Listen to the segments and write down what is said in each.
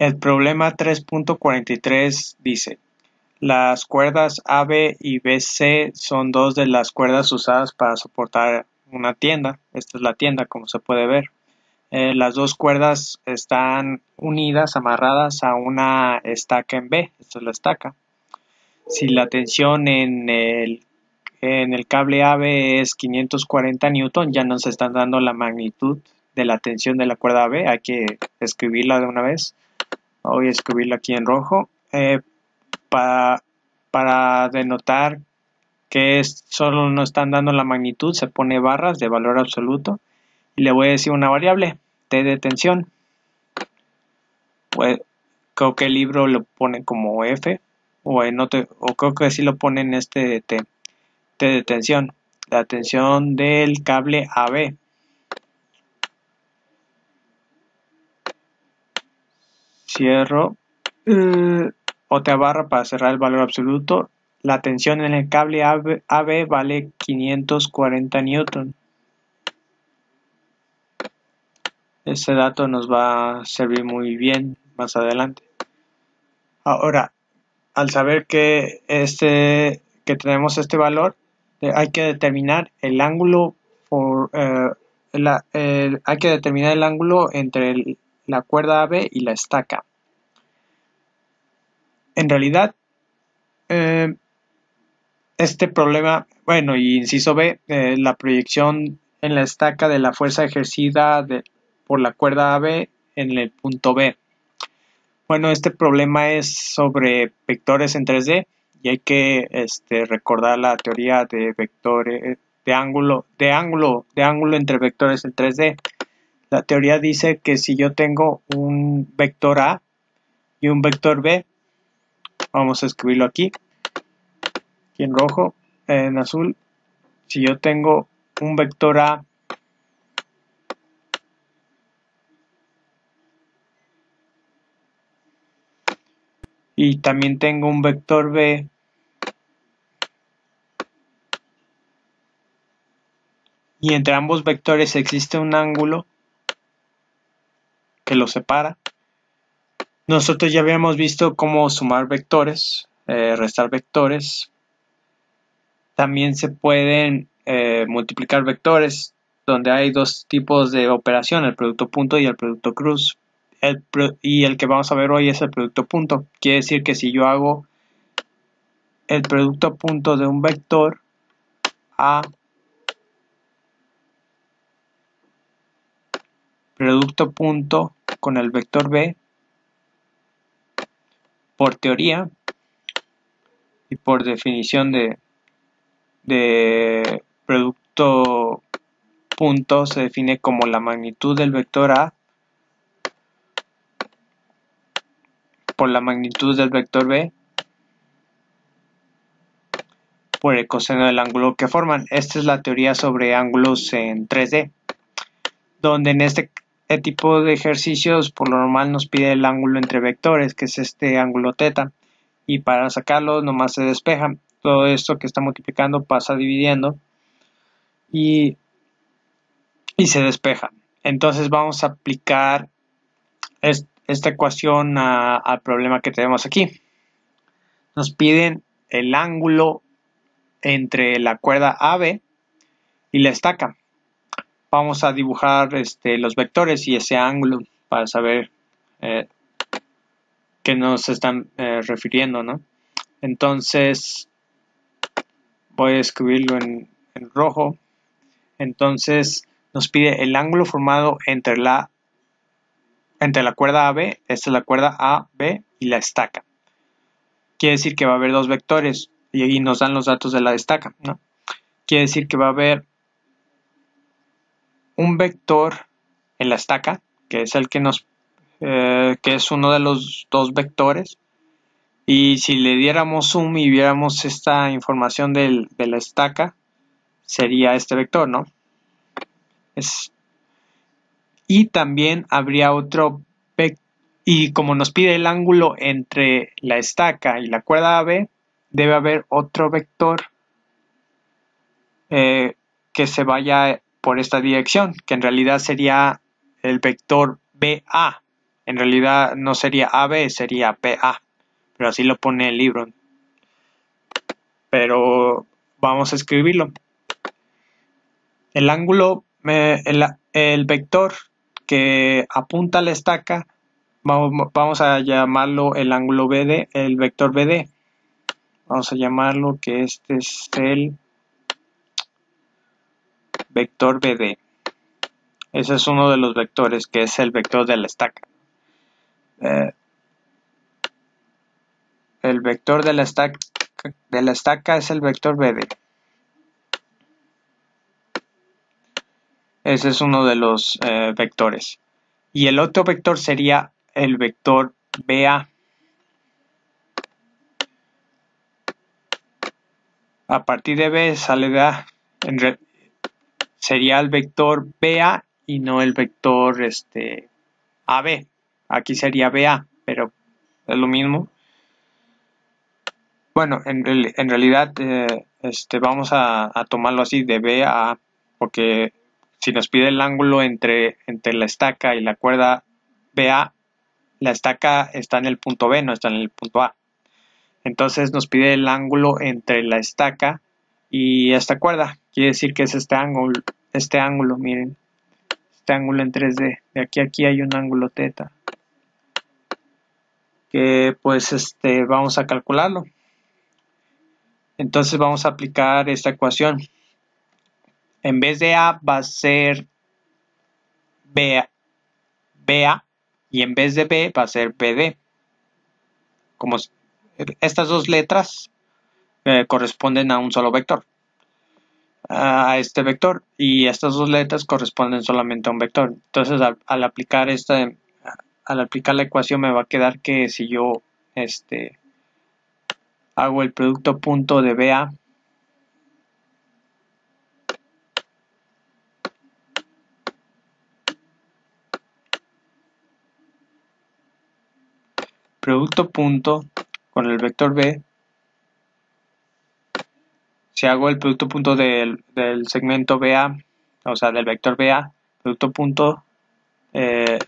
El problema 3.43 dice: las cuerdas AB y BC son dos de las cuerdas usadas para soportar una tienda. Esta es la tienda, como se puede ver. Las dos cuerdas están unidas, amarradas a una estaca en B. Esta es la estaca. Si la tensión en el cable AB es 540 newton, ya nos están dando la magnitud de la tensión de la cuerda AB. Hay que escribirla de una vez. Voy a escribirla aquí en rojo. Para denotar que solo nos están dando la magnitud, se pone barras de valor absoluto y le voy a decir una variable, T de tensión. Pues creo que el libro lo pone como F o creo que sí lo pone en este T de tensión, la tensión del cable AB. Cierro otra barra para cerrar el valor absoluto. La tensión en el cable AB vale 540 newton. Ese dato nos va a servir muy bien más adelante. Ahora, al saber que tenemos este valor, hay que determinar el ángulo hay que determinar el ángulo entre la cuerda AB y la estaca. En realidad, este problema, bueno, y inciso B, la proyección en la estaca de la fuerza ejercida por la cuerda AB en el punto B. Bueno, este problema es sobre vectores en 3D y hay que recordar la teoría de vectores de ángulo entre vectores en 3D. La teoría dice que si yo tengo un vector A y un vector B, vamos a escribirlo aquí en rojo, en azul. Si yo tengo un vector A y también tengo un vector B, y entre ambos vectores existe un ángulo que los separa. Nosotros ya habíamos visto cómo sumar vectores, restar vectores. También se pueden multiplicar vectores, donde hay dos tipos de operación, el producto punto y el producto cruz. Y el que vamos a ver hoy es el producto punto. Quiere decir que si yo hago el producto punto de un vector A, producto punto con el vector B, por teoría y por definición de producto punto, se define como la magnitud del vector A por la magnitud del vector B por el coseno del ángulo que forman. Esta es la teoría sobre ángulos en 3D, donde en este tipo de ejercicios por lo normal nos pide el ángulo entre vectores, que es este ángulo θ, y para sacarlo nomás se despeja. Todo esto que está multiplicando pasa dividiendo y se despeja. Entonces vamos a aplicar esta ecuación al problema que tenemos aquí. Nos piden el ángulo entre la cuerda AB y la estaca. Vamos a dibujar los vectores y ese ángulo para saber qué nos están refiriendo, ¿no? Entonces voy a escribirlo en rojo. Entonces nos pide el ángulo formado entre la cuerda AB, esta es la cuerda AB, y la estaca. Quiere decir que va a haber dos vectores y ahí nos dan los datos de la estaca, ¿no? Quiere decir que va a haber un vector en la estaca, que es el que es uno de los dos vectores, y si le diéramos zoom y viéramos esta información de la estaca, sería este vector, ¿no? Y también habría otro vector, y como nos pide el ángulo entre la estaca y la cuerda AB, debe haber otro vector que se vaya por esta dirección, que en realidad sería el vector BA. En realidad no sería AB, sería PA, pero así lo pone el libro. Pero vamos a escribirlo. El ángulo, el vector que apunta a la estaca, vamos a llamarlo el ángulo BD, el vector BD. Vamos a llamarlo que este es el vector BD. Ese es uno de los vectores, que es el vector de la estaca. El vector de la estaca es el vector BD. Ese es uno de los vectores. Y el otro vector sería el vector BA. A partir de B sale de A. Sería el vector BA y no el vector AB. Aquí sería BA, pero es lo mismo. Bueno, en realidad vamos a tomarlo así de B a A, porque si nos pide el ángulo entre la estaca y la cuerda BA, la estaca está en el punto B, no está en el punto A. Entonces nos pide el ángulo entre la estaca y esta cuerda. Quiere decir que es este ángulo, miren. Este ángulo en 3D. De aquí a aquí hay un ángulo θ. Que pues vamos a calcularlo. Entonces vamos a aplicar esta ecuación. En vez de A va a ser BA y en vez de B va a ser BD. Como estas dos letras corresponden a un solo vector. A este vector, y estas dos letras corresponden solamente a un vector. Entonces al aplicar la ecuación me va a quedar que si yo hago el producto punto de BA producto punto con el vector B, si hago el producto punto del segmento BA, o sea del vector BA, producto punto el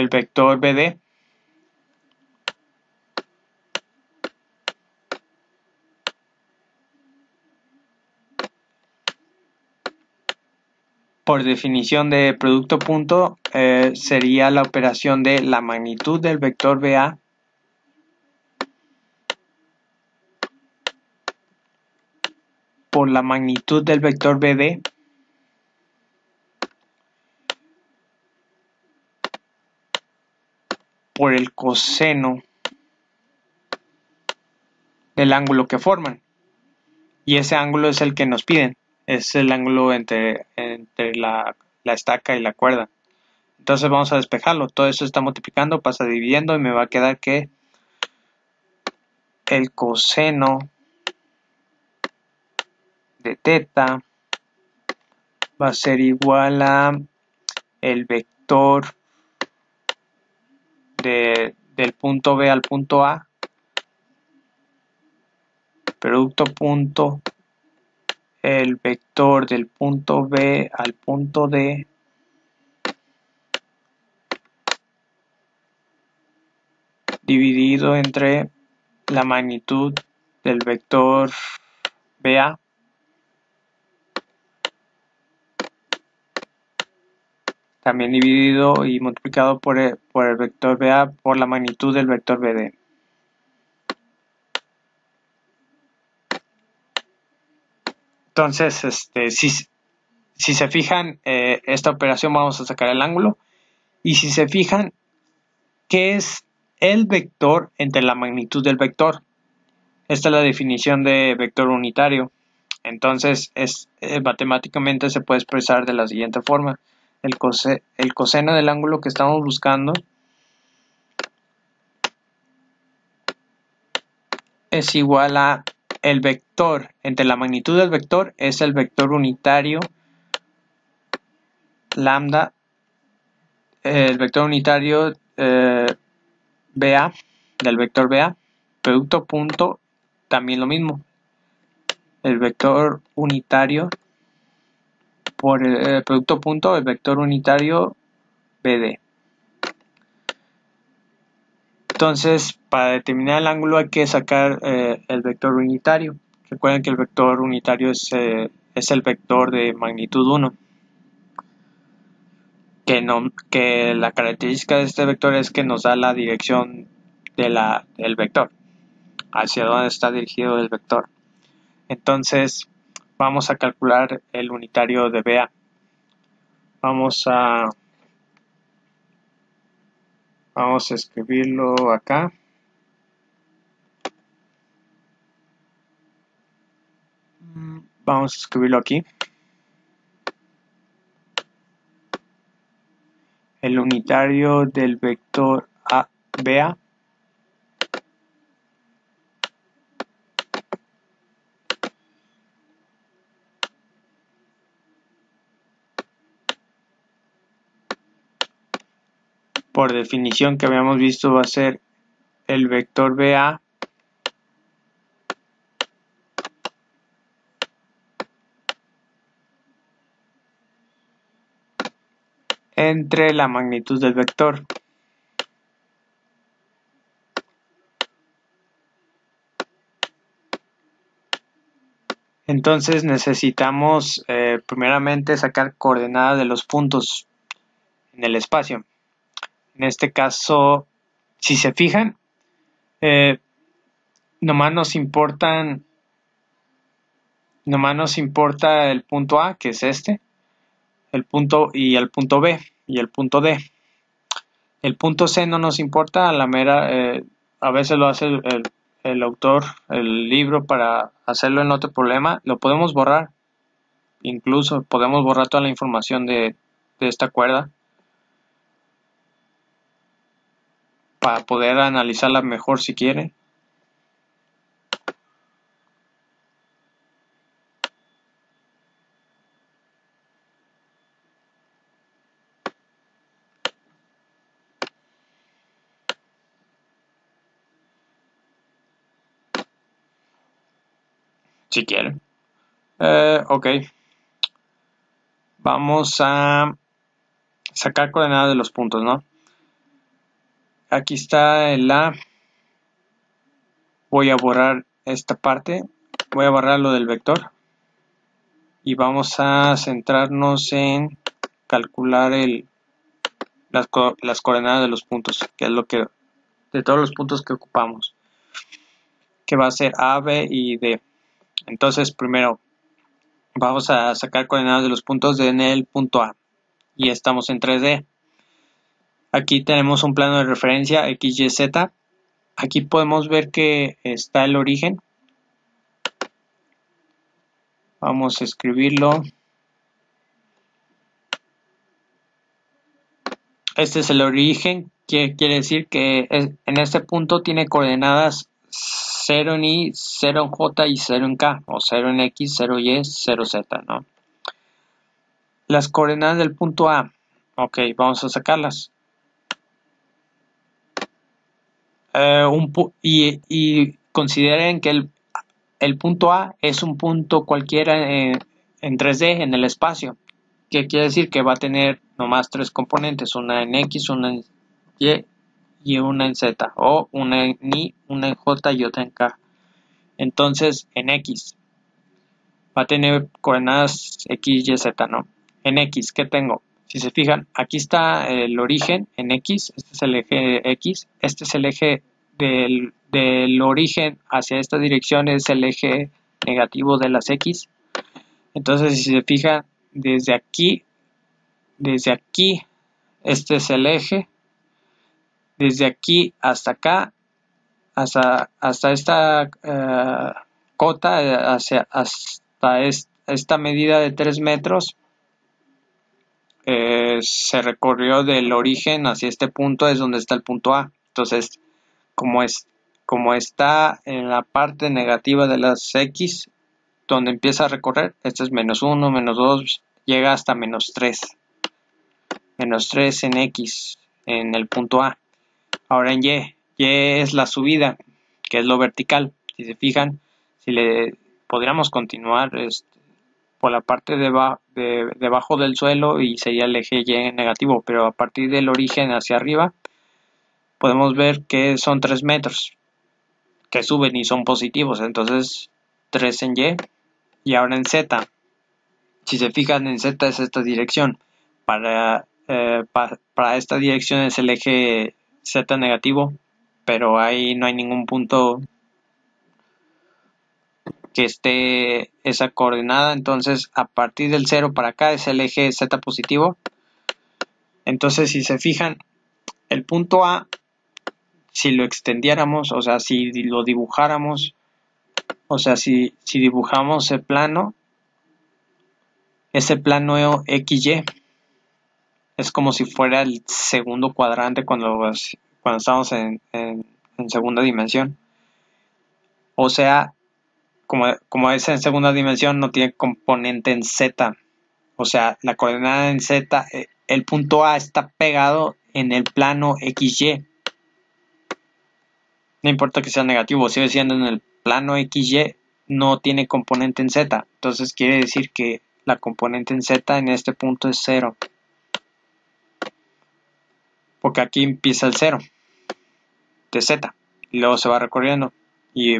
vector BD, por definición de producto punto sería la operación de la magnitud del vector BA por la magnitud del vector BD por el coseno del ángulo que forman. Y ese ángulo es el que nos piden. Es el ángulo entre la estaca y la cuerda. Entonces vamos a despejarlo. Todo eso está multiplicando, pasa dividiendo y me va a quedar que el coseno de θ va a ser igual a el vector del punto B al punto A, producto punto, el vector del punto B al punto D, dividido entre la magnitud del vector BA también dividido y multiplicado por el vector BA por la magnitud del vector BD. Entonces, si se fijan, esta operación vamos a sacar el ángulo. Y si se fijan, ¿qué es el vector entre la magnitud del vector? Esta es la definición de vector unitario. Entonces, matemáticamente se puede expresar de la siguiente forma. El coseno del ángulo que estamos buscando es igual a el vector entre la magnitud del vector es el vector unitario lambda, el vector unitario BA del vector BA, producto punto, también lo mismo, el vector unitario por el producto punto, el vector unitario BD. Entonces, para determinar el ángulo hay que sacar el vector unitario. Recuerden que el vector unitario es el vector de magnitud 1. Que la característica de este vector es que nos da la dirección del vector, hacia dónde está dirigido el vector. Entonces, vamos a calcular el unitario de BA. Vamos a escribirlo acá. Vamos a escribirlo aquí. El unitario del vector BA por definición que habíamos visto va a ser el vector BA entre la magnitud del vector. Entonces necesitamos primeramente sacar coordenadas de los puntos en el espacio. En este caso, si se fijan, nomás nos importa el punto A, que es este, el punto el punto B y el punto D. El punto C no nos importa, a la mera, a veces lo hace el autor, el libro, para hacerlo en otro problema. Lo podemos borrar, incluso podemos borrar toda la información de esta cuerda para poder analizarla mejor si quieren. Si quieren. Ok. Vamos a sacar coordenadas de los puntos, ¿no? Aquí está el A. Voy a borrar esta parte. Voy a borrar lo del vector. Y vamos a centrarnos en calcular las coordenadas de los puntos, que es lo que de todos los puntos que ocupamos, que va a ser A, B y D. Entonces primero vamos a sacar coordenadas de los puntos en el punto A y estamos en 3D. Aquí tenemos un plano de referencia X, Y, Z. Aquí podemos ver que está el origen. Vamos a escribirlo. Este es el origen, que quiere decir que en este punto tiene coordenadas 0 en Y, 0 en J y 0 en K, o 0 en X, 0 Y, 0 Z, ¿no? Las coordenadas del punto A, ok, vamos a sacarlas. Y consideren que el punto A es un punto cualquiera en 3D en el espacio, que quiere decir que va a tener nomás 3 componentes, una en X, una en Y una en Z, o una en Y, una en J y otra en K. Entonces en X va a tener coordenadas X, Y, Z, ¿no? En X, ¿qué tengo? Si se fijan, aquí está el origen en X, este es el eje X, este es el eje del origen hacia esta dirección, es el eje negativo de las X. Entonces, si se fijan, desde aquí, este es el eje, desde aquí hasta acá, hasta esta cota, hasta esta medida de 3 metros, se recorrió del origen hacia este punto, es donde está el punto A. Entonces, como está en la parte negativa de las X, donde empieza a recorrer, este es menos 1, menos 2, llega hasta menos 3. Menos 3 en X, en el punto A. Ahora en Y es la subida, que es lo vertical. Si se fijan, podríamos continuar por la parte debajo del suelo y sería el eje Y negativo, pero a partir del origen hacia arriba podemos ver que son 3 metros que suben y son positivos, entonces 3 en y ahora en Z. Si se fijan, en Z es esta dirección. Para esta dirección es el eje Z negativo, pero ahí no hay ningún punto que esté esa coordenada. Entonces, a partir del 0 para acá es el eje Z positivo. Entonces, si se fijan, el punto A, si lo extendiéramos, o sea, si lo dibujáramos, o sea, si dibujamos el plano, ese plano XY es como si fuera el segundo cuadrante cuando estamos en segunda dimensión. O sea, como es en segunda dimensión, no tiene componente en Z. O sea, la coordenada en Z, el punto A está pegado en el plano XY. No importa que sea negativo, sigue siendo en el plano XY, no tiene componente en Z. Entonces quiere decir que la componente en Z en este punto es 0. Porque aquí empieza el 0 de Z y luego se va recorriendo.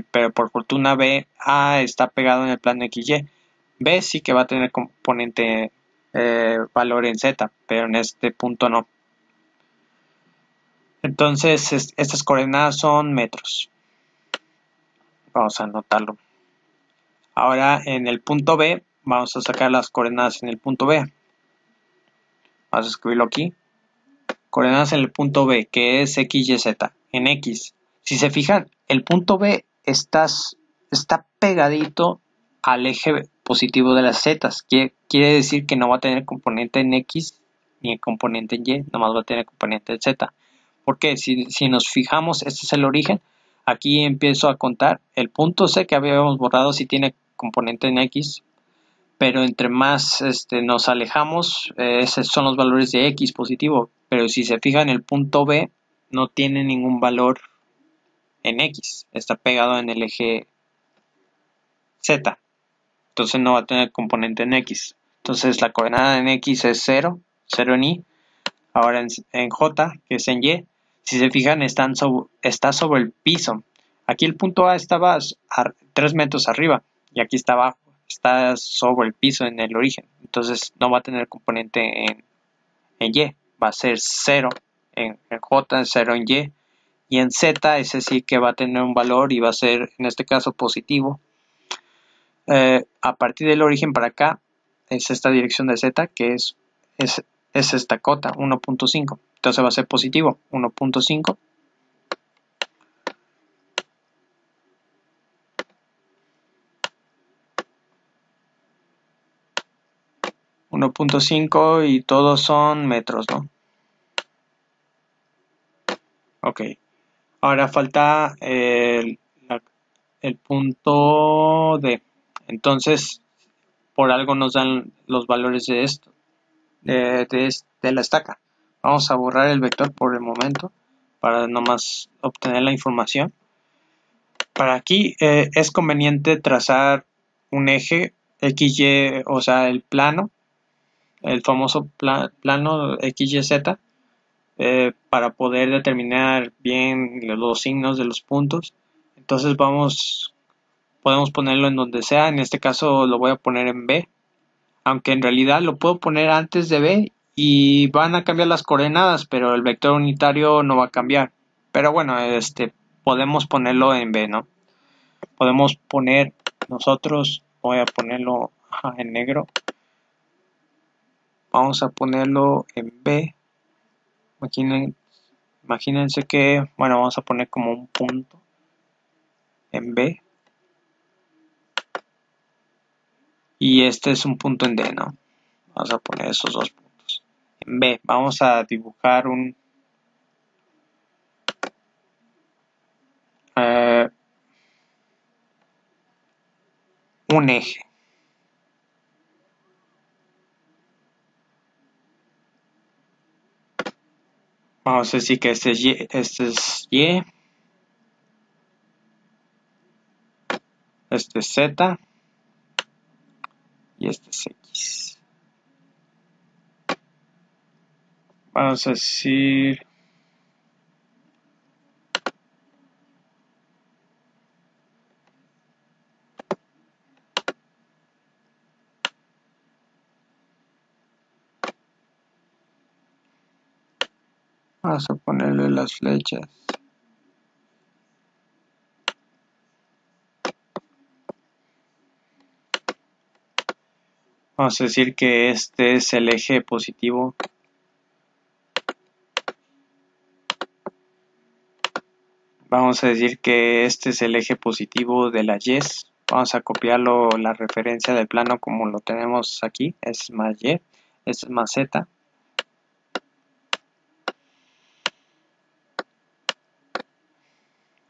Pero por fortuna A está pegado en el plano XY. B sí que va a tener componente valor en Z, pero en este punto no. Entonces estas coordenadas son metros. Vamos a anotarlo. Ahora en el punto B vamos a sacar las coordenadas en el punto B. Vamos a escribirlo aquí. Coordenadas en el punto B, que es X, Y, Z. En X. Si se fijan, el punto B está pegadito al eje positivo de las Z. Quiere decir que no va a tener componente en X ni componente en Y, nomás va a tener componente en Z. Porque si nos fijamos, este es el origen. Aquí empiezo a contar. El punto C que habíamos borrado sí tiene componente en X, pero entre más nos alejamos, esos son los valores de X positivo. Pero si se fijan, el punto B no tiene ningún valor en X, está pegado en el eje Z, entonces no va a tener componente en X. Entonces la coordenada en X es 0, 0 en Y. Ahora en J, que es en Y, si se fijan, está sobre el piso. Aquí el punto A estaba a 3 metros arriba y aquí está abajo, está sobre el piso en el origen. Entonces no va a tener componente en Y, va a ser 0 en J, 0 en Y. Y en Z ese sí que va a tener un valor y va a ser en este caso positivo. A partir del origen para acá es esta dirección de Z que es esta cota 1.5, entonces va a ser positivo 1.5. y todos son metros, ¿no? Ok, ahora falta el punto D. Entonces por algo nos dan los valores de esto, de la estaca. Vamos a borrar el vector por el momento para nomás obtener la información. Para aquí es conveniente trazar un eje XY, o sea el plano, el famoso plano XYZ, para poder determinar bien los signos de los puntos. Entonces podemos ponerlo en donde sea. En este caso lo voy a poner en B, aunque en realidad lo puedo poner antes de B y van a cambiar las coordenadas, pero el vector unitario no va a cambiar. Pero bueno, podemos ponerlo en B, ¿no? Podemos poner nosotros, voy a ponerlo en negro, vamos a ponerlo en B. Imagínense que, bueno, vamos a poner como un punto en B y este es un punto en D, ¿no? Vamos a poner esos dos puntos en B. Vamos a dibujar un eje. Vamos a decir que este es Y, este es Z y este es X. Vamos a decir vamos a ponerle las flechas. Vamos a decir que este es el eje positivo. Vamos a decir que este es el eje positivo de la Y. Vamos a copiarlo, la referencia del plano como lo tenemos aquí. Es más Y, este es más Z.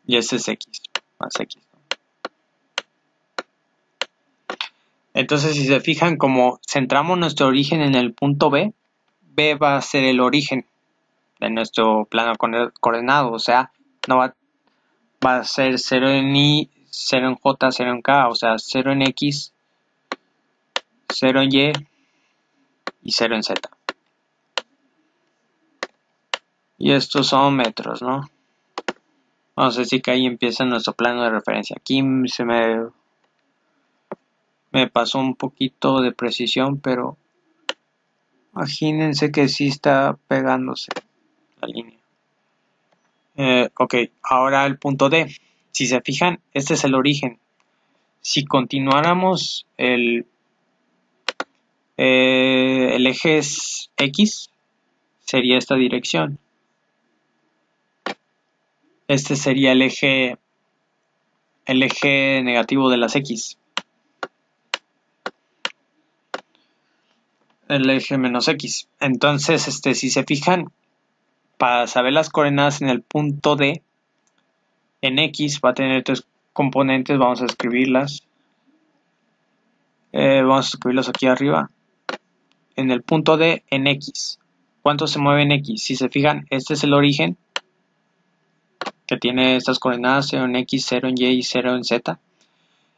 Y este es X, más X. Entonces, si se fijan, como centramos nuestro origen en el punto B, B va a ser el origen de nuestro plano coordenado. O sea, no va a ser 0 en Y, 0 en J, 0 en K. O sea, 0 en X, 0 en Y y 0 en Z. Y estos son metros, ¿no? Vamos a decir que ahí empieza nuestro plano de referencia. Aquí se me pasó un poquito de precisión, pero imagínense que sí está pegándose la línea. Ok, ahora el punto D. Si se fijan, este es el origen. Si continuáramos el eje es X, sería esta dirección. Este sería el eje negativo de las X. El eje menos X. Entonces, si se fijan, para saber las coordenadas en el punto D, en X va a tener tres componentes. Vamos a escribirlas. Vamos a escribirlas aquí arriba. En el punto D, en X. ¿Cuánto se mueve en X? Si se fijan, este es el origen, que tiene estas coordenadas, 0 en X, 0 en Y y 0 en Z.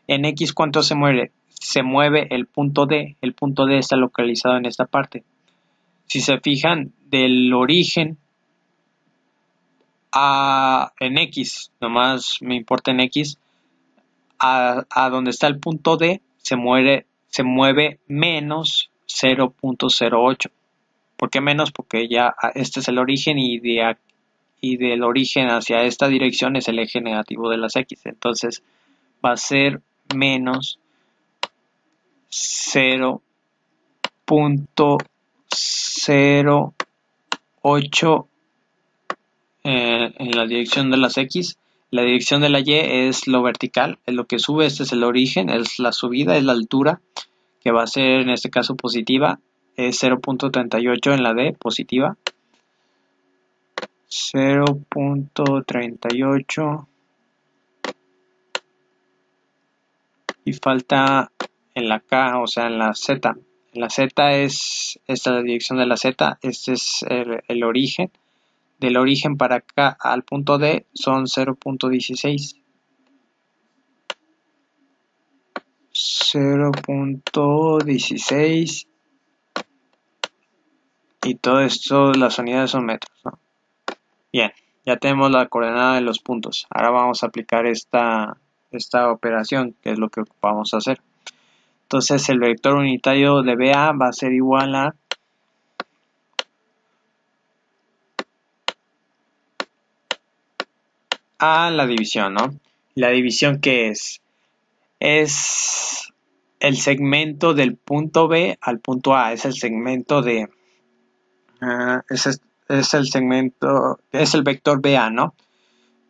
En X, ¿cuánto se mueve? Se mueve el punto D. El punto D está localizado en esta parte. Si se fijan, del origen en X, nomás me importa en X, a donde está el punto D, se mueve menos 0.08. ¿Por qué menos? Porque ya este es el origen y del origen hacia esta dirección es el eje negativo de las X. Entonces va a ser menos 0.08 en la dirección de las X. La dirección de la Y es lo vertical, es lo que sube. Este es el origen, es la subida, es la altura, que va a ser en este caso positiva. Es 0.38 en la D, positiva. 0.38 y falta en la K, o sea en la Z. En la Z esta es la dirección de la Z. Este es el origen. Del origen para acá al punto D son 0.16. 0.16 y todo esto, las unidades son metros, ¿no? Bien, ya tenemos la coordenada de los puntos. Ahora vamos a aplicar esta operación, que es lo que vamos a hacer. Entonces el vector unitario de BA va a ser igual a la división, ¿no? La división, ¿qué es? Es el segmento del punto B al punto A. Es el segmento de... es el segmento, es el vector BA, ¿no?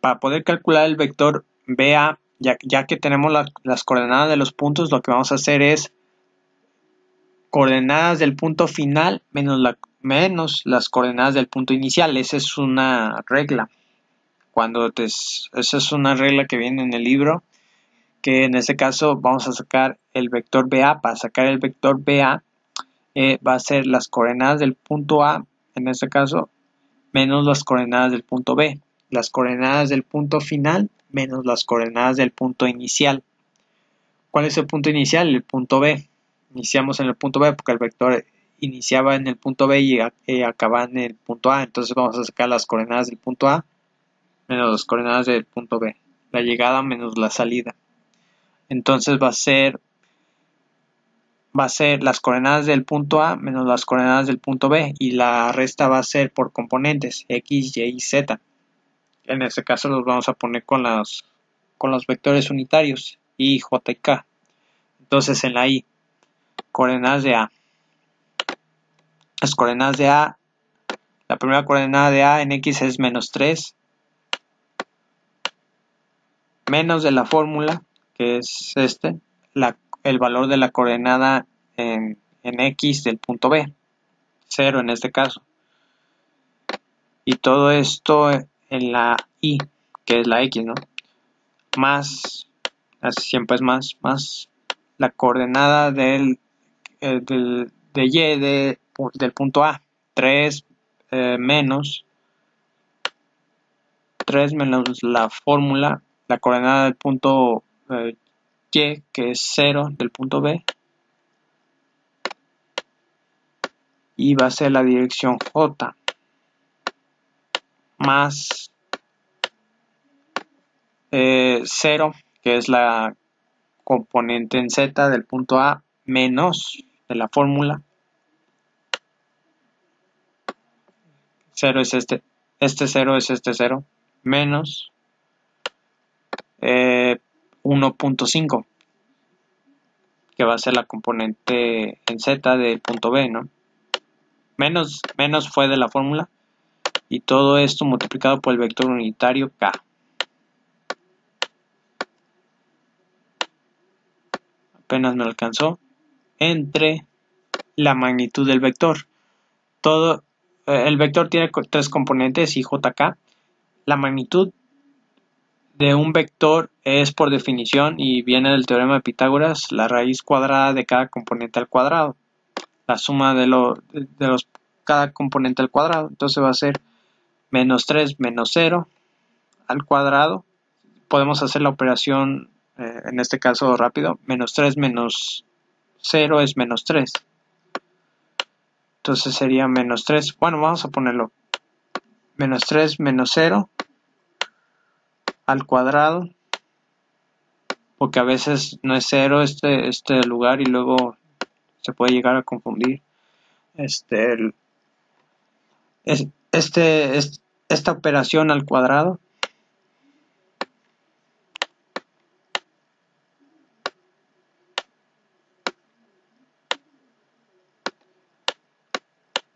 Para poder calcular el vector BA, ya que tenemos las coordenadas de los puntos, lo que vamos a hacer es coordenadas del punto final menos las coordenadas del punto inicial. Esa es una regla. Esa es una regla que viene en el libro, que en este caso vamos a sacar el vector BA. Para sacar el vector BA va a ser las coordenadas del punto A, en este caso, menos las coordenadas del punto B. Las coordenadas del punto final menos las coordenadas del punto inicial. ¿Cuál es el punto inicial? El punto B. iniciamos en el punto B porque el vector iniciaba en el punto B y acaba en el punto A. Entonces vamos a sacar las coordenadas del punto A menos las coordenadas del punto B. La llegada menos la salida. Entonces va a ser las coordenadas del punto A menos las coordenadas del punto B, y la resta va a ser por componentes X, Y y Z. En este caso los vamos a poner con los vectores unitarios I, J y K. Entonces en la I, coordenadas de A. Las coordenadas de A, la primera coordenada de A en X es menos 3, menos de la fórmula, que es el valor de la coordenada en X del punto B, 0 en este caso. Y todo esto en la Y, que es la X, ¿no? Más, siempre es más la coordenada de Y del punto A, 3 menos la fórmula, la coordenada del punto Y, que es 0 del punto B, y va a ser la dirección J, más 0, que es la componente en Z del punto A, menos de la fórmula. 0 es este 0 es este 0, menos 1.5, que va a ser la componente en Z del punto B, ¿no? Menos fue de la fórmula, y todo esto multiplicado por el vector unitario K. Apenas me alcanzó. Entre la magnitud del vector. El vector tiene 3 componentes, I, J, K. La magnitud de un vector es, por definición, y viene del teorema de Pitágoras, la raíz cuadrada de cada componente al cuadrado. La suma de cada componente al cuadrado. Entonces va a ser menos 3 menos 0 al cuadrado. Podemos hacer la operación, en este caso rápido. Menos 3 menos 0 es menos 3. Entonces sería menos 3. Bueno, vamos a ponerlo. Menos 3 menos 0 al cuadrado. Porque a veces no es 0 este lugar y luego se puede llegar a confundir. Esta operación al cuadrado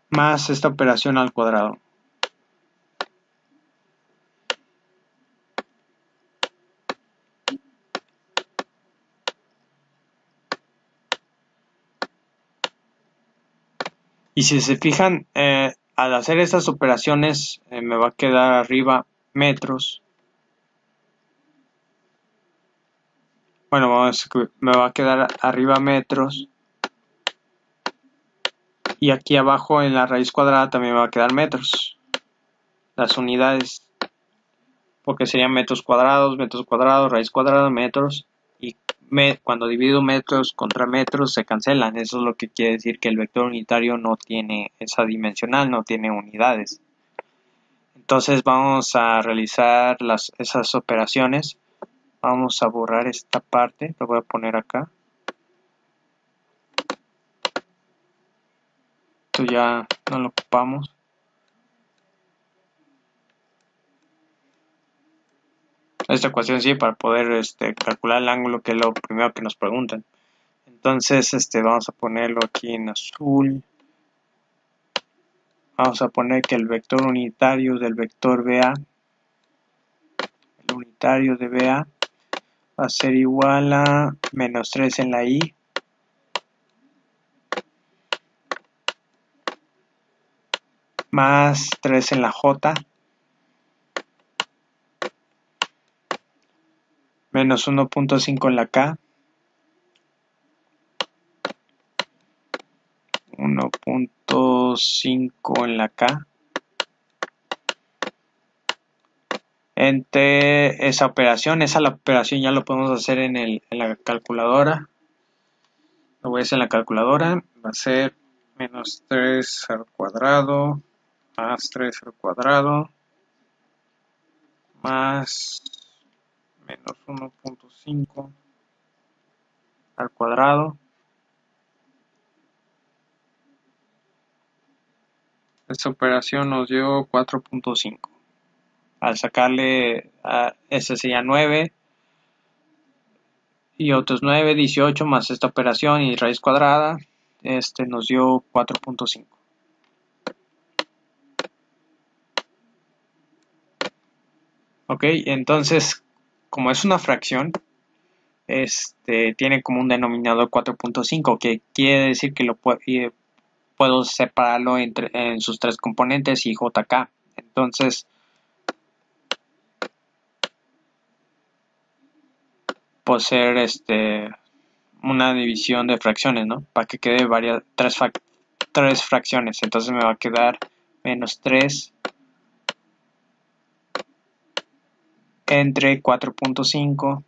más esta operación al cuadrado. Y si se fijan, al hacer estas operaciones me va a quedar arriba metros. Bueno, me va a quedar arriba metros. Y aquí abajo en la raíz cuadrada también me va a quedar metros. Las unidades. Porque serían metros cuadrados, raíz cuadrada, metros. Y cuando divido metros contra metros se cancelan. Eso es lo que quiere decir que el vector unitario no tiene esa dimensional, no tiene unidades. Entonces vamos a realizar esas operaciones. Vamos a borrar esta parte, lo voy a poner acá. Esto ya no lo ocupamos. Esta ecuación sí, para poder calcular el ángulo, que es lo primero que nos preguntan. Entonces vamos a ponerlo aquí en azul. Vamos a poner que el vector unitario del vector BA, el unitario de BA, va a ser igual a menos 3 en la I, más 3 en la J, menos 1.5 en la K, 1.5 en la K, entre la operación ya lo podemos hacer en la calculadora. Lo voy a hacer en la calculadora. Va a ser menos 3 al cuadrado más 3 al cuadrado más menos 1.5 al cuadrado. Esta operación nos dio 4.5. Al sacarle a ese sería 9 y otros 9, 18 más esta operación y raíz cuadrada, nos dio 4.5. Ok, entonces, como es una fracción, tiene como un denominador 4.5, que quiere decir que lo puedo separarlo en sus tres componentes y JK. Entonces, puedo hacer una división de fracciones, ¿no? Para que quede tres fracciones. Entonces me va a quedar menos 3 entre 4.5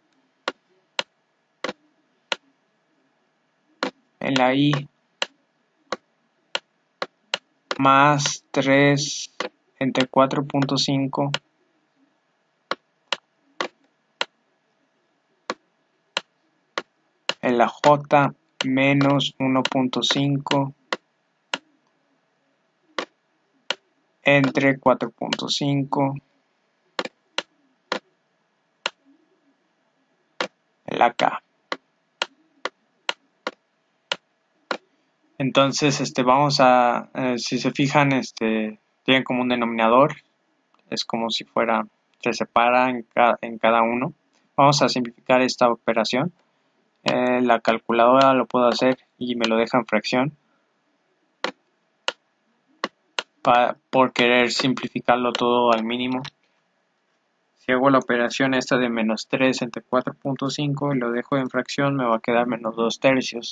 en la I más 3 entre 4.5 en la J menos 1.5 entre 4.5 en la K. Entonces, vamos a, si se fijan, tienen como un denominador, es como si fuera, se separa en cada uno. Vamos a simplificar esta operación. La calculadora lo puedo hacer y me lo deja en fracción. Por querer simplificarlo todo al mínimo. Si hago la operación esta de menos 3 entre 4.5 y lo dejo en fracción, me va a quedar menos 2 tercios.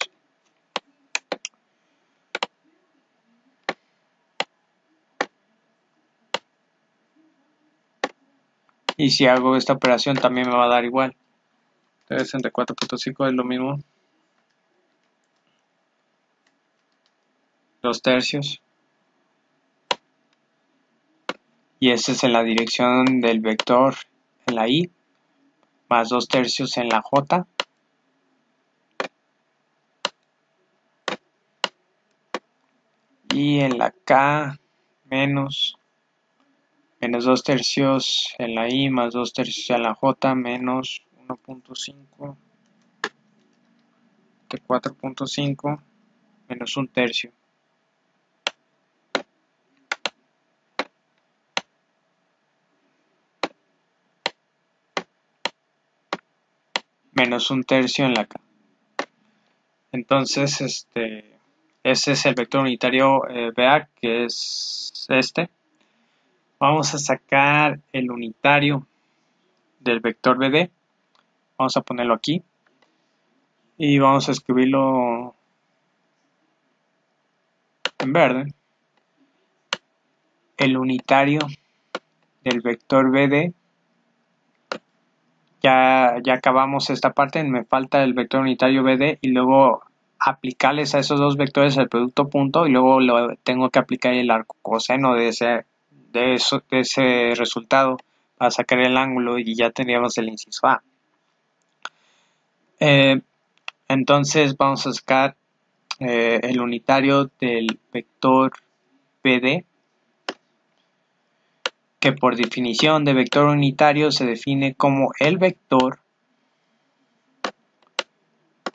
Y si hago esta operación también me va a dar igual. 3 entre 4.5 es lo mismo. 2 tercios. Y esta es en la dirección del vector en la I, más 2 tercios en la J. Y en la K menos 2 tercios en la I más 2 tercios en la J menos 1.5 de 4.5 menos 1 tercio. Menos 1 tercio en la K. Entonces, ese es el vector unitario BA, que es este. Vamos a sacar el unitario del vector BD. Vamos a ponerlo aquí. Y vamos a escribirlo en verde. El unitario del vector BD. Ya acabamos esta parte. Me falta el vector unitario BD y luego aplicarles a esos dos vectores el producto punto y luego tengo que aplicar el arco coseno de ese resultado para sacar el ángulo y ya tendríamos el inciso A. Entonces vamos a sacar el unitario del vector BD, que por definición de vector unitario se define como el vector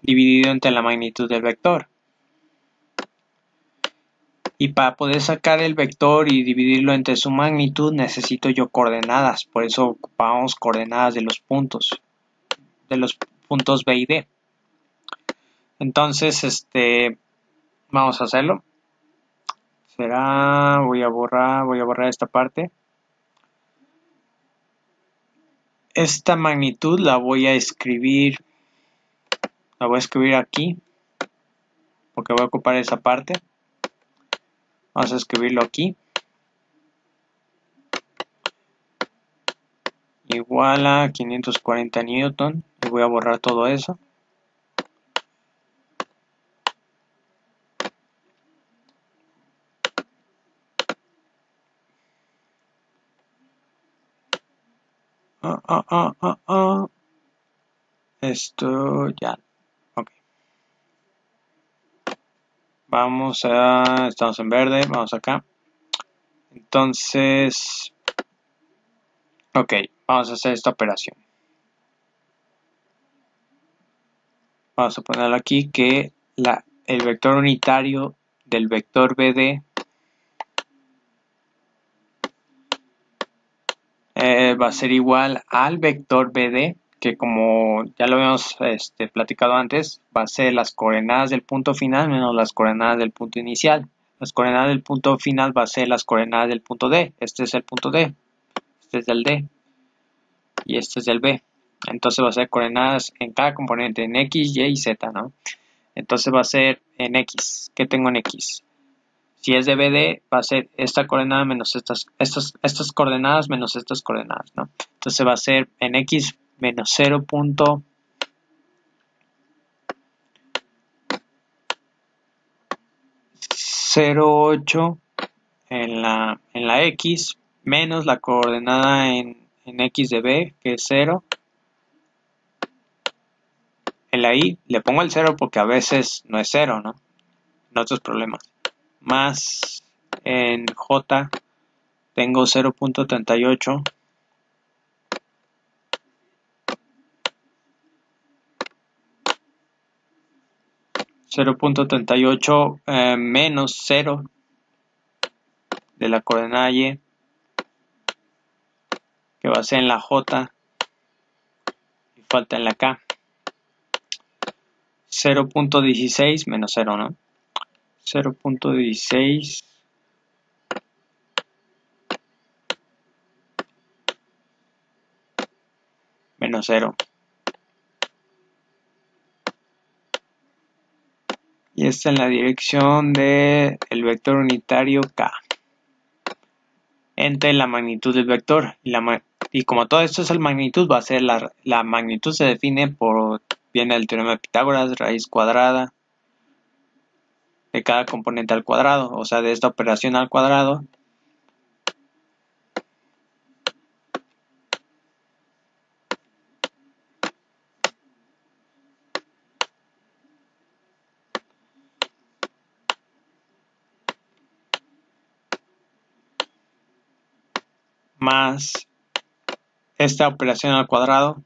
dividido entre la magnitud del vector. Y para poder sacar el vector y dividirlo entre su magnitud necesito yo coordenadas, por eso ocupamos coordenadas de los puntos B y D. Entonces, vamos a hacerlo. Voy a borrar esta parte. Esta magnitud la voy a escribir aquí, porque voy a ocupar esa parte. Vamos a escribirlo aquí. Igual a 540 newton. Y voy a borrar todo eso. Esto ya. Ok. Estamos en verde, vamos acá. Entonces, ok, vamos a hacer esta operación. Vamos a ponerlo aquí que el vector unitario del vector BD va a ser igual al vector BD, que como ya lo habíamos platicado antes, va a ser las coordenadas del punto final menos las coordenadas del punto inicial. Las coordenadas del punto final va a ser las coordenadas del punto D. Este es el punto D, este es el D y este es el B. Entonces va a ser coordenadas en cada componente, en X, Y y Z, ¿no? Entonces va a ser en X. ¿Qué tengo en X? Si es de BD, va a ser esta coordenada menos estas coordenadas menos estas coordenadas, ¿no? Entonces va a ser en X menos 0.08 en la X menos la coordenada en X de B, que es 0. En la Y le pongo el 0 porque a veces no es 0, ¿no? En otros problemas. Más en J tengo 0.38 0.38 menos 0 de la coordenada Y, que va a ser en la J y falta en la K. 0.16 menos 0, ¿no? 0.16 menos 0. Y está en la dirección del vector unitario K. Entre la magnitud del vector. Y como todo esto es la magnitud, va a ser la magnitud se define viene del teorema de Pitágoras, raíz cuadrada de cada componente al cuadrado, o sea, de esta operación al cuadrado. Más esta operación al cuadrado.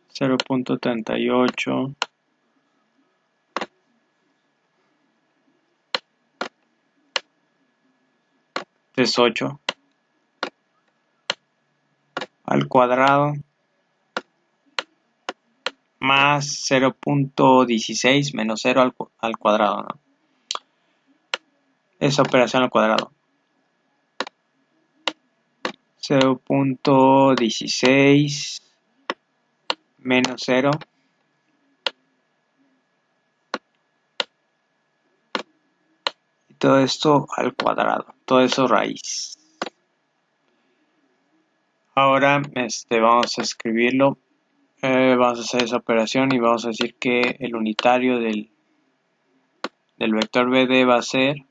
Cero punto 38 es 8 al cuadrado más 0.16 menos 0 al cuadrado, ¿no? Esa operación al cuadrado. 0.16 menos 0 y todo esto al cuadrado, todo eso raíz. Ahora vamos a escribirlo, vamos a hacer esa operación y vamos a decir que el unitario del vector BD va a ser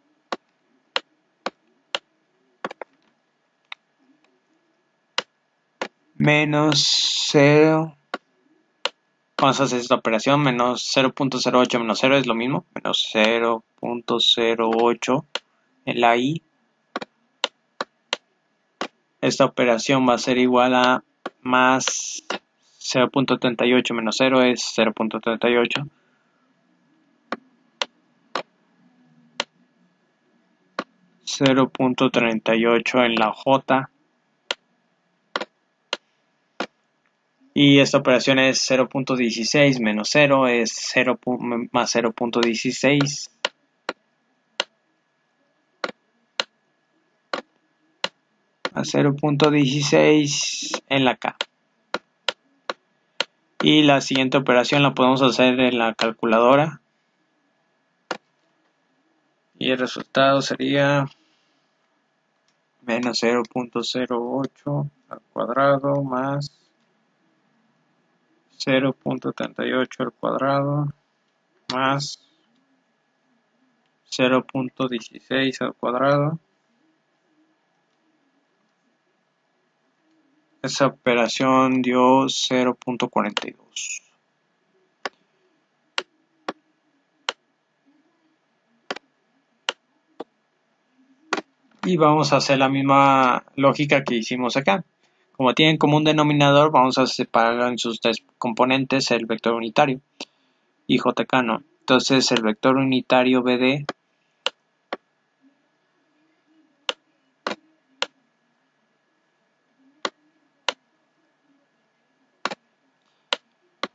menos 0. Vamos a hacer esta operación, menos 0.08 menos 0 es lo mismo, menos 0.08 en la Y. Esta operación va a ser igual a más 0.38 menos 0 es 0.38. 0.38 en la J. Y esta operación es 0.16 menos 0 es 0 más 0.16. A 0.16 en la K. Y la siguiente operación la podemos hacer en la calculadora. Y el resultado sería menos 0.08 al cuadrado más 0.38 al cuadrado más 0.16 al cuadrado Esa operación dio 0.42. Y vamos a hacer la misma lógica que hicimos acá. Como tienen común denominador, vamos a separar en sus tres componentes el vector unitario y JK, ¿no? Entonces el vector unitario BD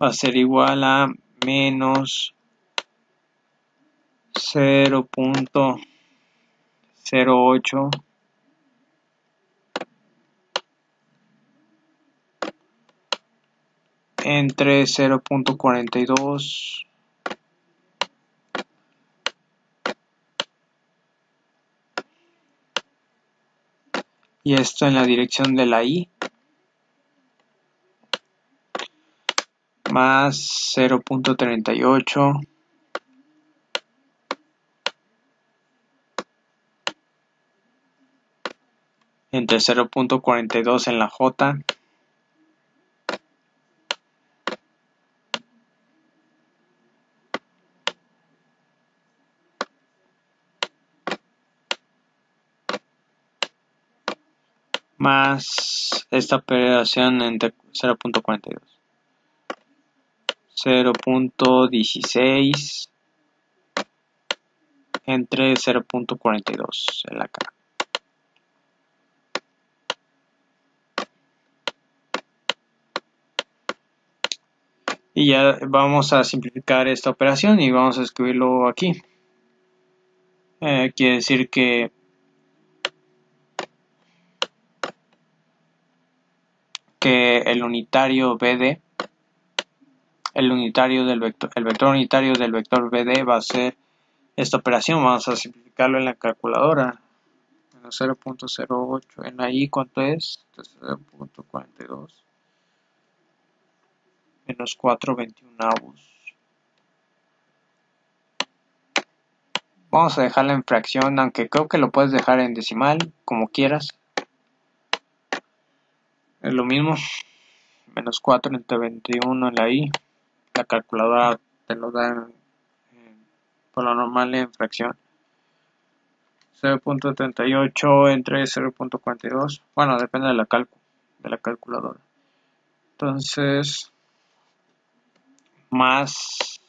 va a ser igual a menos 0.08 entre 0.42 y esto en la dirección de la I más 0.38 entre 0.42 en la J más esta operación entre 0.42, 0.16 entre 0.42 en la K. Y ya vamos a simplificar esta operación y vamos a escribirlo aquí. Quiere decir que el unitario BD, el vector unitario del vector BD va a ser esta operación. Vamos a simplificarlo en la calculadora. Menos 0.08 en la I, ¿cuánto es? 0.42 menos 4/21. Vamos a dejarla en fracción, aunque creo que lo puedes dejar en decimal, como quieras. Es lo mismo. Menos 4 entre 21 en la I. La calculadora te lo da por lo normal en fracción. 0.38 entre 0.42. Bueno, depende de la calculadora. Entonces, más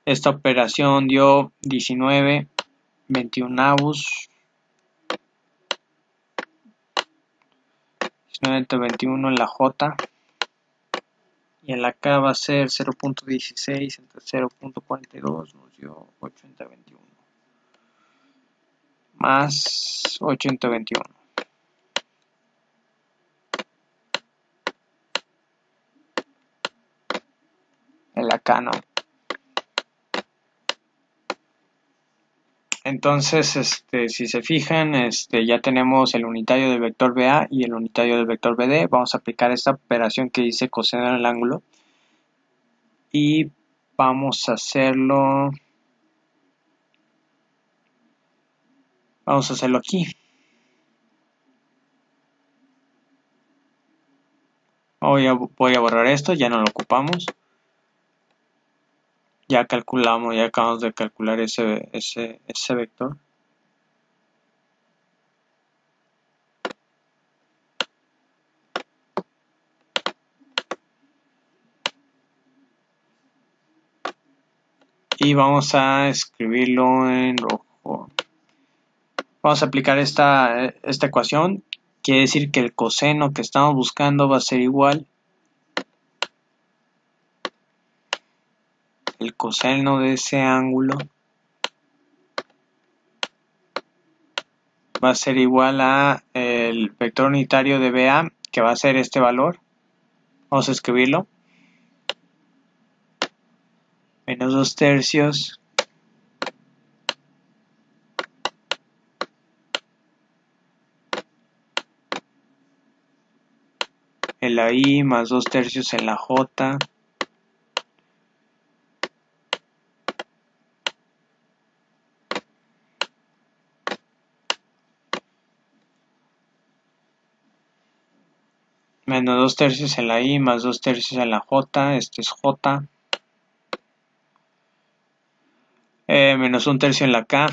esta operación dio 19/21. 19 entre 21 en la J. Y en la K va a ser 0.16 entre 0.42. Nos dio 8 entre 21. Más 8 entre 21. En la K, ¿no? Entonces, si se fijan, ya tenemos el unitario del vector BA y el unitario del vector BD. Vamos a aplicar esta operación que dice coseno del ángulo. Y vamos a hacerlo. Vamos a hacerlo aquí. Voy a borrar esto, ya no lo ocupamos. Ya calculamos, ya acabamos de calcular ese vector. Y vamos a escribirlo en rojo. Vamos a aplicar esta ecuación. Quiere decir que el coseno que estamos buscando va a ser igual. El coseno de ese ángulo va a ser igual a el vector unitario de BA, que va a ser este valor. Vamos a escribirlo. Menos 2/3 en la I más 2/3 en la J Menos 2 tercios en la I, más 2 tercios en la J, este es J. Menos 1 tercio en la K.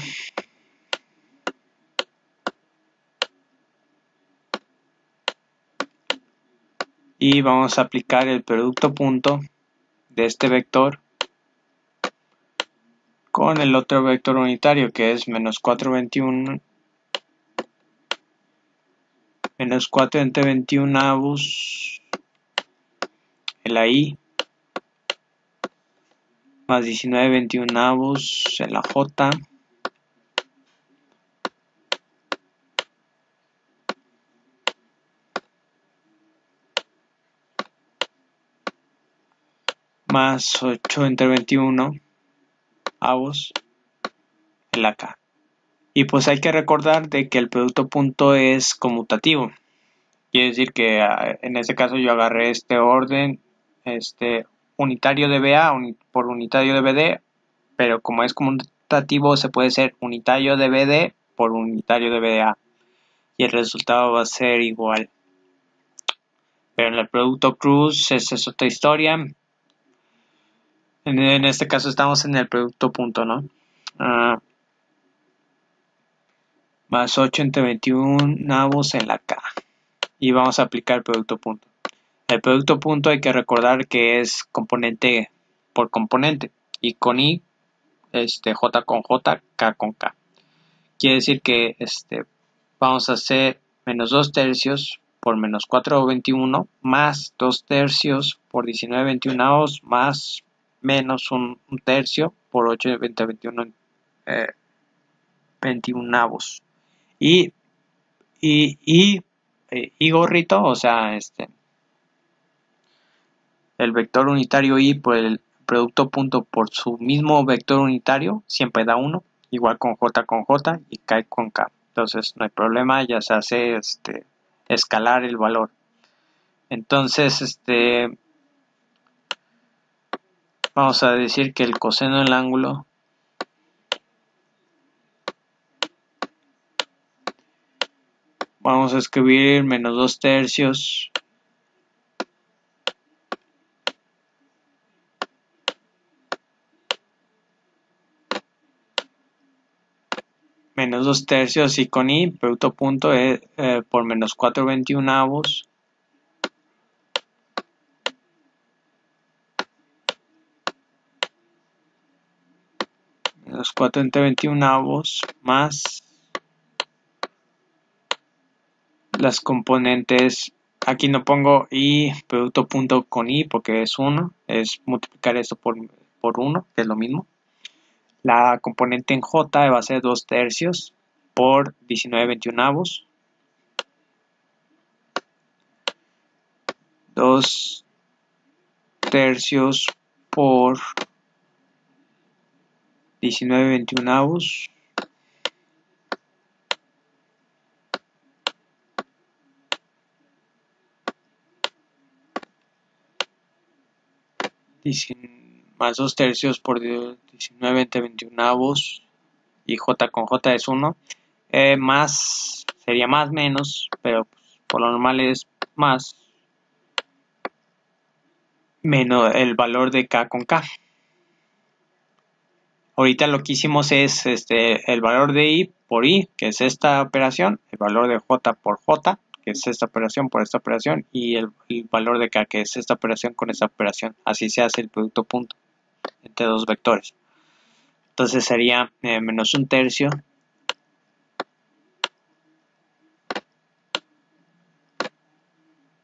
Y vamos a aplicar el producto punto de este vector con el otro vector unitario, que es menos 4/21, menos 4 entre 21 avos en la I, más 19/21 avos en la J, más 8 entre 21 avos en la K. Y pues hay que recordar de que el producto punto es conmutativo. Quiere decir que en este caso yo agarré este orden, unitario de BA por unitario de BD, pero como es conmutativo se puede ser unitario de BD por unitario de BA y el resultado va a ser igual. Pero en el producto cruz esa es otra historia. En este caso estamos en el producto punto, ¿no? Más 8 entre 21 avos en la K. Y vamos a aplicar el producto punto. El producto punto hay que recordar que es componente por componente. Y con I, J con J, K con K. Quiere decir que vamos a hacer menos 2 tercios por menos 4/21 más 2 tercios por 19/21 más menos un tercio por 8/21 21 y gorrito, o sea, el vector unitario I por el producto punto por su mismo vector unitario siempre da 1, igual con J y K con K. Entonces no hay problema, ya se hace escalar el valor. Entonces, vamos a decir que el coseno del ángulo vamos a escribir menos 2 tercios menos 2 tercios y con I, producto punto por menos 4/21 avos menos 4 entre 21 avos más las componentes. Aquí no pongo I, producto punto con I porque es 1, es multiplicar esto por 1, que es lo mismo. La componente en J va a ser 2 tercios por 19/21 avos. 2 tercios por 19/21 avos. Más 2 tercios por 19/21 avos. Y J con J es 1. Más, sería más menos, pero pues, por lo normal es más. Menos el valor de K con K. Ahorita lo que hicimos es el valor de I por I, que es esta operación, el valor de J por J, que es esta operación por esta operación, y el valor de K, que es esta operación con esta operación. Así se hace el producto punto entre dos vectores. Entonces sería menos 1 tercio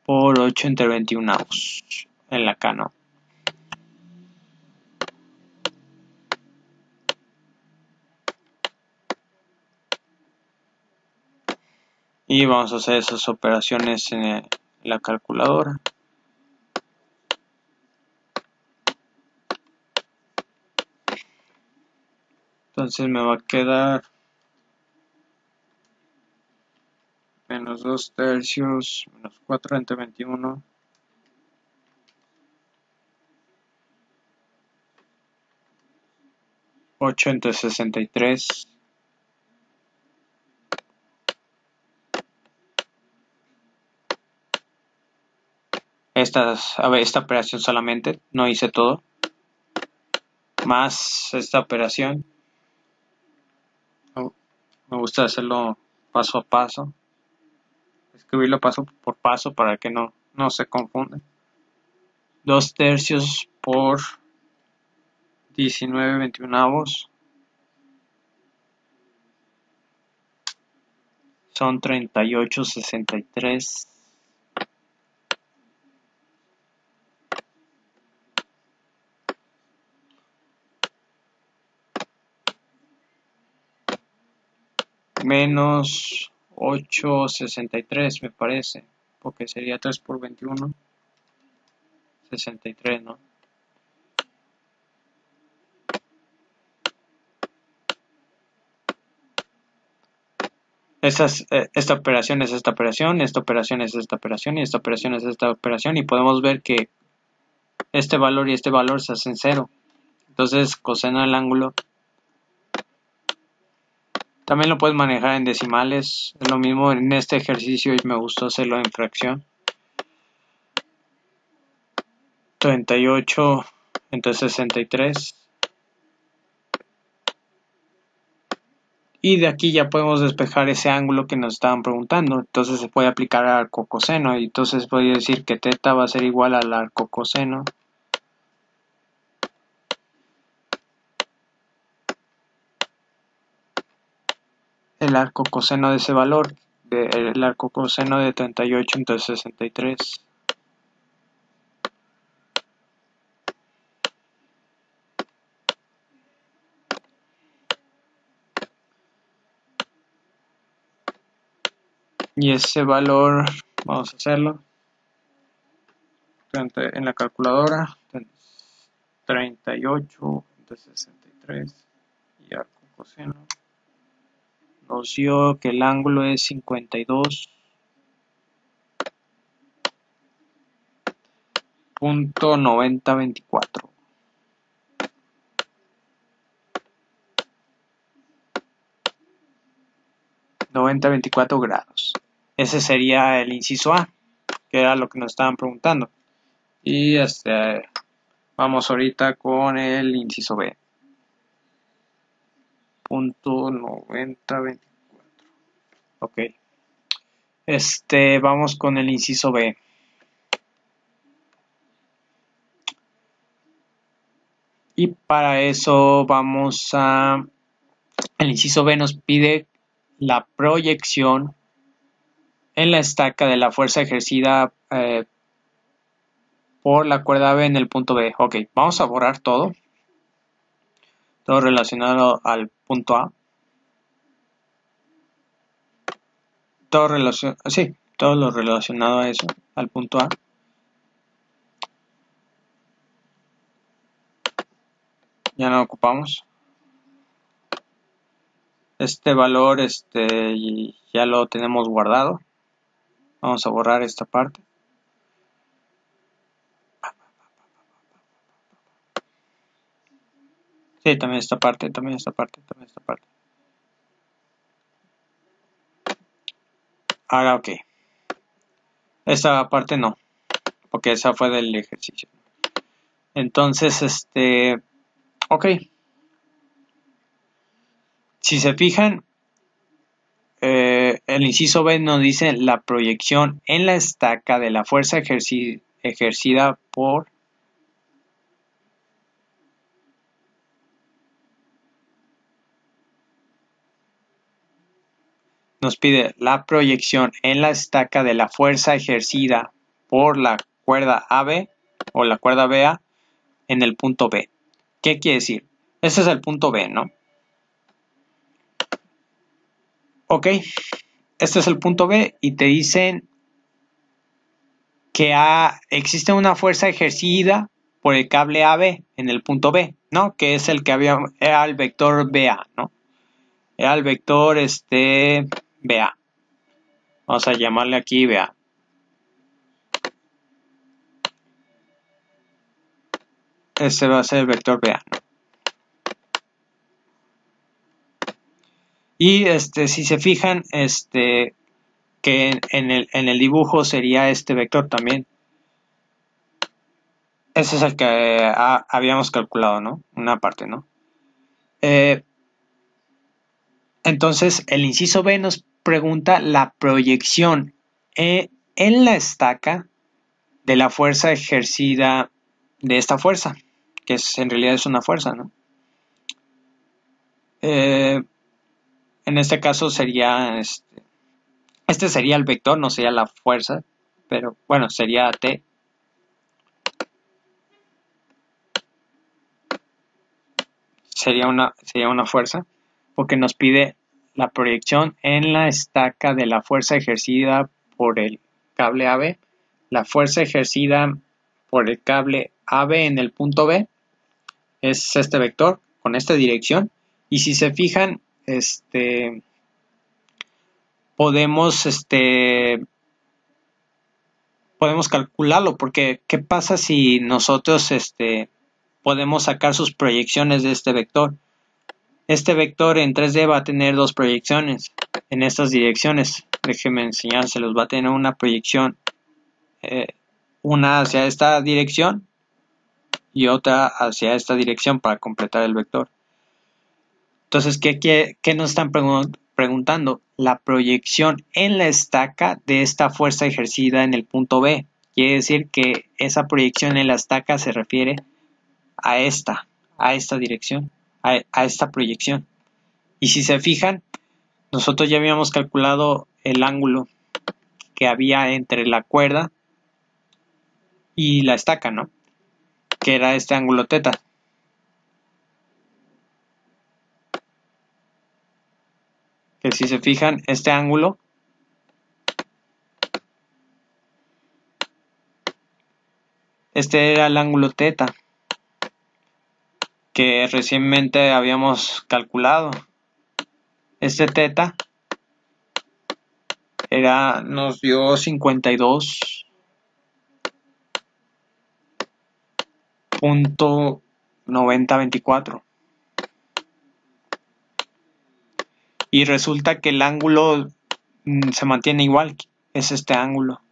por 8 entre 21 avos en la K, ¿no? Y vamos a hacer esas operaciones en la calculadora. Entonces me va a quedar menos 2 tercios, menos 4 entre 21. 8 entre 63. esta operación solamente, no hice todo, más esta operación. Me gusta hacerlo paso a paso, escribirlo paso por paso para que no se confundan. 2/3 por 19/21 son 38/63. Menos 8/63 me parece, porque sería 3 por 21, 63, ¿no? Esta operación es esta operación, esta operación es esta operación y esta operación es esta operación, y podemos ver que este valor y este valor se hacen 0. Entonces coseno del ángulo también lo puedes manejar en decimales, es lo mismo en este ejercicio y me gustó hacerlo en fracción. 38 entre 63. Y de aquí ya podemos despejar ese ángulo que nos estaban preguntando. Entonces se puede aplicar al arco coseno. Y entonces voy a decir que θ va a ser igual al arco coseno. El arco coseno de ese valor. El arco coseno de 38 entre 63. Y ese valor, vamos a hacerlo en la calculadora. 38 entre 63 y arco coseno. Nos dio que el ángulo es 52.9024. 90-24 grados. Ese sería el inciso A, que era lo que nos estaban preguntando. Y vamos ahorita con el inciso B. Punto 90-24. Ok. Vamos con el inciso B. Y para eso vamos a... El inciso B nos pide la proyección en la estaca de la fuerza ejercida por la cuerda B en el punto B. Ok, vamos a borrar todo. Todo relacionado al punto A. Todo lo relacionado a eso, al punto A. Ya no ocupamos. Este valor ya lo tenemos guardado. Vamos a borrar esta parte. Sí, también esta parte, también esta parte, también esta parte. Ahora ok. Esta parte no, porque esa fue del ejercicio. Entonces, ok. Si se fijan, el inciso B nos dice la proyección en la estaca de la fuerza ejercida por nos pide la proyección en la estaca de la fuerza ejercida por la cuerda AB o la cuerda BA en el punto B. ¿Qué quiere decir? Este es el punto B, ¿no? Ok, este es el punto B y te dicen que existe una fuerza ejercida por el cable AB en el punto B, ¿no? Que es el que era el vector BA, ¿no? Era el vector BA. Vamos a llamarle aquí BA. Este va a ser el vector BA, ¿no? Y si se fijan, que en el dibujo sería este vector también. ese es el que habíamos calculado, ¿no? Una parte, ¿no? Entonces, el inciso B nos pregunta la proyección en la estaca de la fuerza ejercida de esta fuerza, que en realidad es una fuerza, ¿no? En este caso sería, este sería el vector, no sería la fuerza, pero bueno, sería T. Sería una fuerza, porque nos pide la proyección en la estaca de la fuerza ejercida por el cable AB, la fuerza ejercida por el cable AB en el punto B, es este vector con esta dirección, y si se fijan, podemos calcularlo, porque ¿qué pasa si nosotros podemos sacar sus proyecciones de este vector? Este vector en 3D va a tener dos proyecciones en estas direcciones. Déjenme enseñárselos. Va a tener una proyección, una hacia esta dirección y otra hacia esta dirección para completar el vector. Entonces, ¿qué nos están preguntando? La proyección en la estaca de esta fuerza ejercida en el punto B. Quiere decir que esa proyección en la estaca se refiere a esta dirección, a esta proyección. Y si se fijan, nosotros ya habíamos calculado el ángulo que había entre la cuerda y la estaca, ¿no? Que era este ángulo teta. Que si se fijan, este ángulo era el ángulo teta que recientemente habíamos calculado. Este teta nos dio 52.9024. Y resulta que el ángulo se mantiene igual, es este ángulo.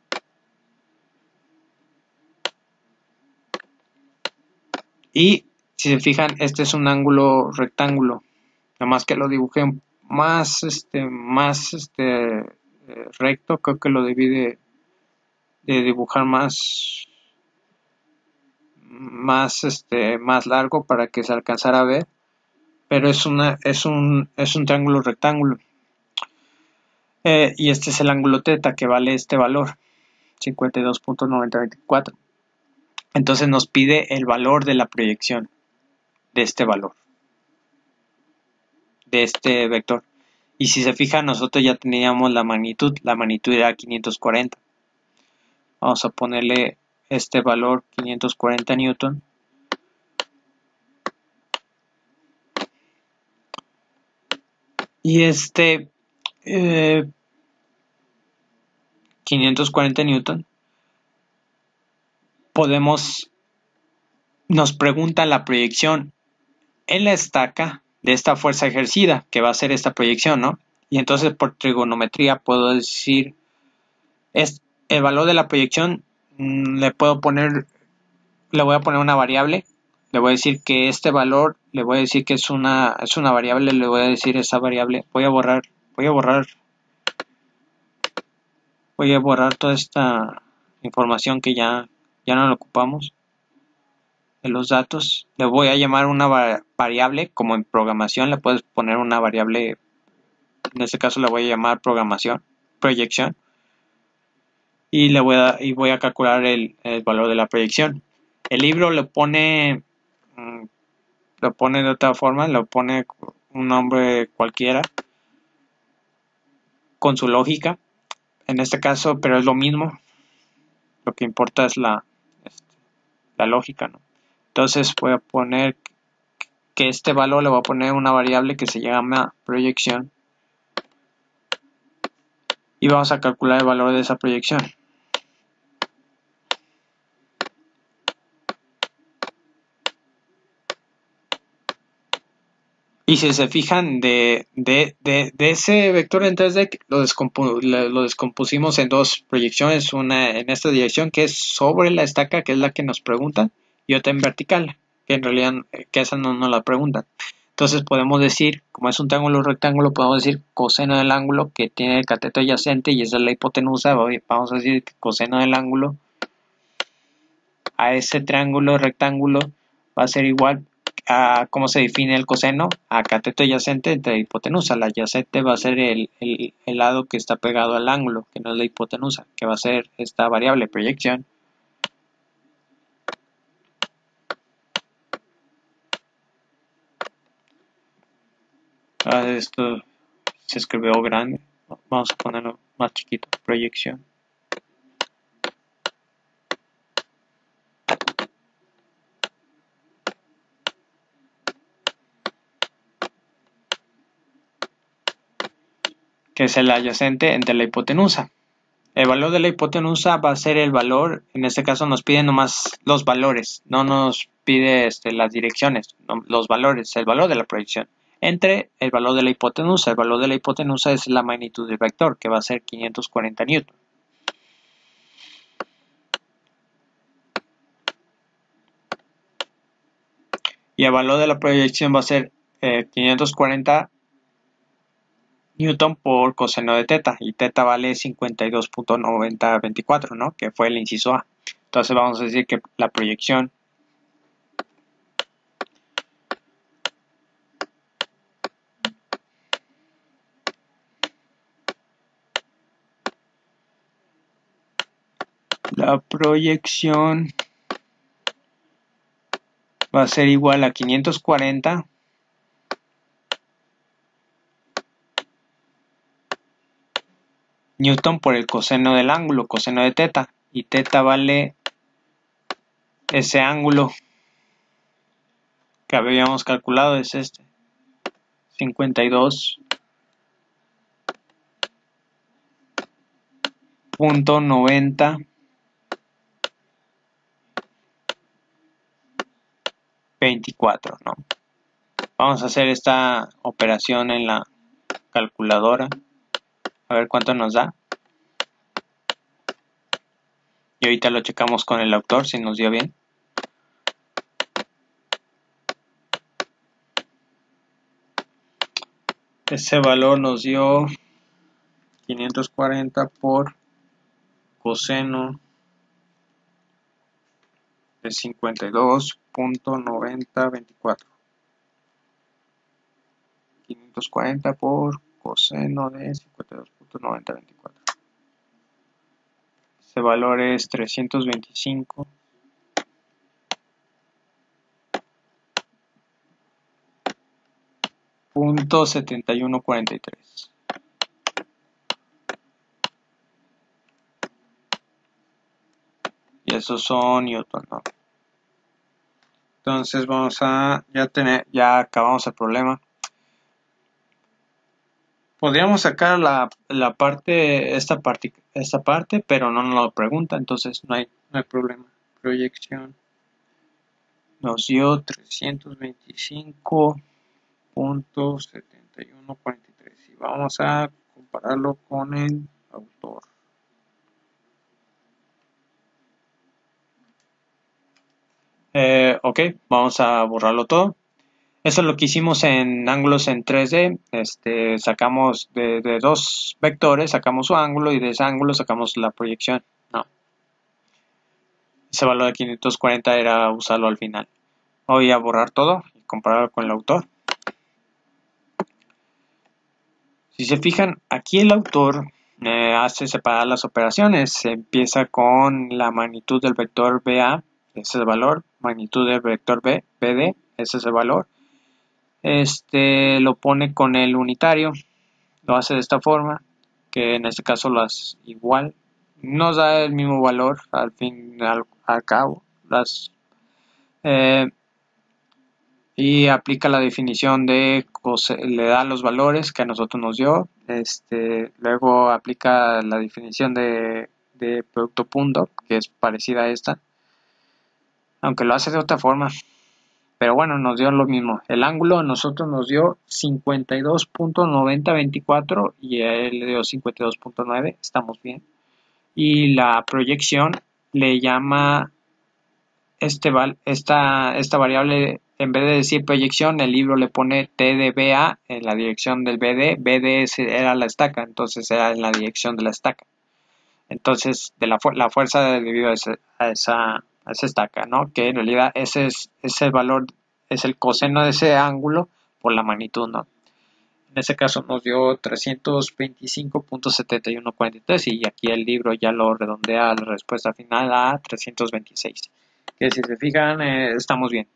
Y si se fijan, este es un ángulo rectángulo, nada más que lo dibujé más recto. Creo que lo debí de dibujar más largo para que se alcanzara a ver, pero es un triángulo rectángulo. Y este es el ángulo teta que vale este valor, 52.9024. Entonces nos pide el valor de la proyección de este valor, de este vector. Y si se fijan, nosotros ya teníamos la magnitud era 540. Vamos a ponerle este valor 540 newton. Y 540 newton nos pregunta la proyección en la estaca de esta fuerza ejercida, que va a ser esta proyección, ¿no? Y entonces por trigonometría puedo decir, el valor de la proyección le voy a poner una variable, le voy a decir que este valor, le voy a decir que es una variable, le voy a decir esa variable, voy a borrar toda esta información que ya no la ocupamos de los datos. Le voy a llamar una variable, como en programación le puedes poner una variable, en este caso le voy a llamar proyección, y voy a calcular el valor de la proyección. El libro lo pone de otra forma, lo pone un nombre cualquiera con su lógica, en este caso, pero es lo mismo. Lo que importa es la lógica, ¿no? Entonces voy a poner que este valor le voy a poner una variable que se llama proyección y vamos a calcular el valor de esa proyección. Y si se fijan, de ese vector en 3D lo descompusimos en dos proyecciones, una en esta dirección que es sobre la estaca, que es la que nos pregunta, y otra en vertical, que en realidad que esa no nos la preguntan. Entonces podemos decir, como es un triángulo rectángulo, podemos decir coseno del ángulo que tiene el cateto adyacente y esa es la hipotenusa. Vamos a decir que coseno del ángulo a ese triángulo rectángulo va a ser igual a cómo se define el coseno a cateto adyacente entre hipotenusa. La adyacente va a ser el lado que está pegado al ángulo, que no es la hipotenusa, que va a ser esta variable proyección. Esto se escribió grande, vamos a ponerlo más chiquito, proyección. Que es el adyacente entre la hipotenusa. El valor de la hipotenusa va a ser el valor, en este caso nos pide nomás los valores, no nos pide las direcciones, no, los valores, el valor de la proyección, entre el valor de la hipotenusa. El valor de la hipotenusa es la magnitud del vector, que va a ser 540 newton. Y el valor de la proyección va a ser 540 newton por coseno de teta, y teta vale 52.9024, ¿no? Que fue el inciso A. Entonces vamos a decir que la proyección va a ser igual a 540 newton por el coseno del ángulo, coseno de teta, y teta vale ese ángulo que habíamos calculado, es 52.9024, ¿no? Vamos a hacer esta operación en la calculadora, a ver cuánto nos da. Y ahorita lo checamos con el autor si nos dio bien. Ese valor nos dio 540 por coseno de 52.9024. 540 por coseno de 52.9024. Ese valor es 325.7143. Y esos son newton, ¿no? Entonces vamos a ya acabamos el problema. Podríamos sacar esta parte, pero no nos lo pregunta, entonces no hay problema. Proyección nos dio 325.7143 y vamos a compararlo con el autor. Ok, vamos a borrarlo todo. Eso es lo que hicimos en ángulos en 3D. Sacamos de dos vectores, sacamos su ángulo y de ese ángulo sacamos la proyección. No. Ese valor de 540 era usarlo al final. Voy a borrar todo y compararlo con el autor. Si se fijan, aquí el autor hace separar las operaciones. Se empieza con la magnitud del vector BA, ese es el valor. Magnitud del vector B, BD, ese es el valor. Lo pone con el unitario, lo hace de esta forma, que en este caso lo hace igual, nos da el mismo valor al fin al cabo, y aplica la definición le da los valores que a nosotros nos dio, luego aplica la definición de producto punto, que es parecida a esta, aunque lo hace de otra forma. Pero bueno, nos dio lo mismo. El ángulo a nosotros nos dio 52.9024 y a él le dio 52.9. Estamos bien. Y la proyección le llama esta variable, en vez de decir proyección, el libro le pone T de BA en la dirección del BD era la estaca, entonces era en la dirección de la estaca. Entonces, la fuerza debido a esa estaca, ¿no? Que en realidad ese es el valor, es el coseno de ese ángulo por la magnitud, ¿no? En ese caso nos dio 325.7143 y aquí el libro ya lo redondea la respuesta final a 326. Que si se fijan, estamos bien.